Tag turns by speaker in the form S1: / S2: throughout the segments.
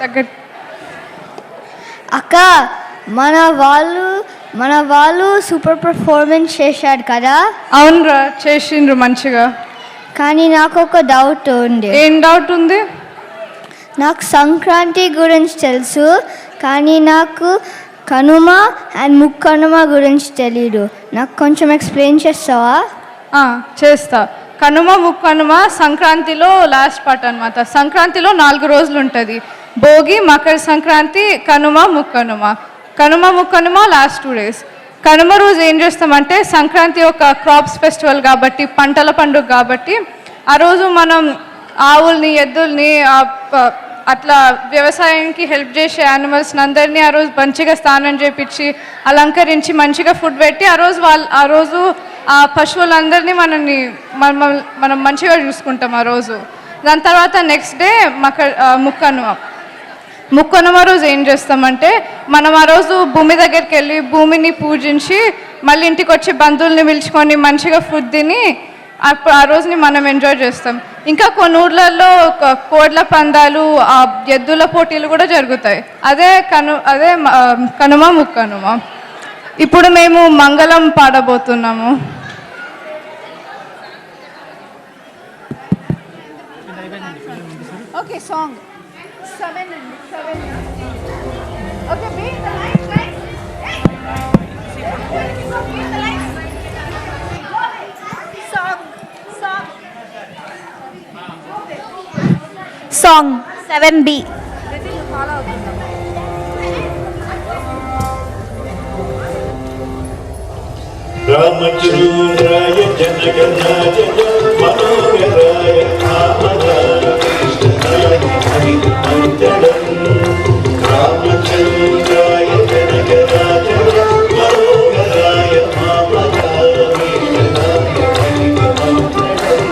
S1: దగ్గర
S2: అక్క, మన వాళ్ళు సూపర్ పర్ఫార్మెన్స్ చేశారు కదా.
S1: అవునరా, చేసిండ్రు మంచిగా.
S2: కానీ నాకు ఒక డౌట్ ఉంది.
S1: ఏం డౌట్ ఉంది?
S2: నాకు సంక్రాంతి గురించి తెలుసు, కానీ నాకు కనుమ అండ్ ముక్కనుమ గురించి తెలీదు. నాకు కొంచెం ఎక్స్ప్లెయిన్ చేస్తావా?
S1: చేస్తా. కనుమ ముక్కనుమ సంక్రాంతిలో లాస్ట్ పార్ట్ అనమాట. సంక్రాంతిలో 4 రోజులు ఉంటుంది. భోగి, మకర సంక్రాంతి, కనుమ, ముక్కనుమ. Kanuma Mukkanuma last 2 days. కనుమ రోజు ఏం చేస్తామంటే, సంక్రాంతి ఒక క్రాప్స్ ఫెస్టివల్ కాబట్టి, పంటల పండుగ కాబట్టి, ఆ రోజు మనం ఆవుల్ని, ఎద్దుల్ని, అట్లా వ్యవసాయానికి హెల్ప్ చేసే యానిమల్స్ని అందరినీ ఆ రోజు మంచిగా స్నానం చేయించి అలంకరించి మంచిగా ఫుడ్ పెట్టి ఆ రోజు ఆ పశువులందరినీ మనం మంచిగా చూసుకుంటాం ఆ రోజు. దాని తర్వాత నెక్స్ట్ డే ముక్కనుమ రోజు ఏం చేస్తామంటే, మనం ఆ రోజు భూమి దగ్గరికి వెళ్ళి భూమిని పూజించి మళ్ళీ ఇంటికి వచ్చి బంధువుల్ని పిలుచుకొని మంచిగా ఫుడ్ తిని ఆ రోజుని మనం ఎంజాయ్ చేస్తాం. ఇంకా కొన్ని ఊర్లలో కోడ్ల పందాలు, ఎద్దుల పోటీలు కూడా జరుగుతాయి. అదే కనుమ ముక్కనుమ. ఇప్పుడు మేము మంగళం పాడబోతున్నాము. ఓకే, సాంగ్ 7 అండి. 7. Okay, be the lights, lights. Hey. Be the lights.
S2: Song 7B.
S3: రామచంద్రాయ జనగణాయ మనోహరాయ రామరాయ కృష్ణాయ హరి మంగళం. రామచంద్రాయ జనగణాయ మనోహరాయ రామరాయ కృష్ణాయ హరి మంగళం.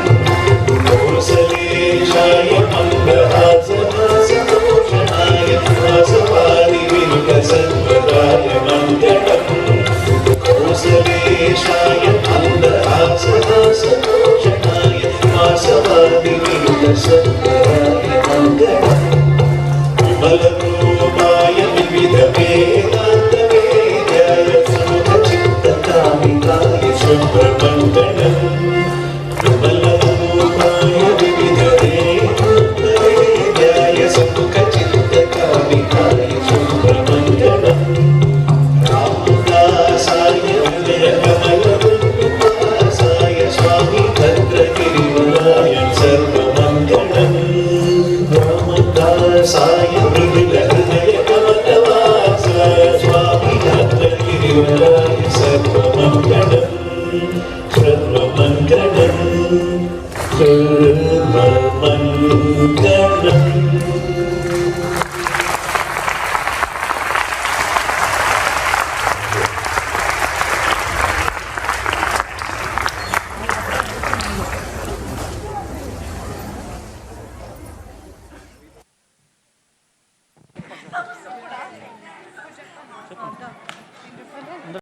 S3: కౌసలేశాయ మంగళాసనాయ వాసవాది వికసద్వదాయ మంగళం. కౌసలేశాయ మంగళాసనాయ వాసవాది వికసద్వదాయ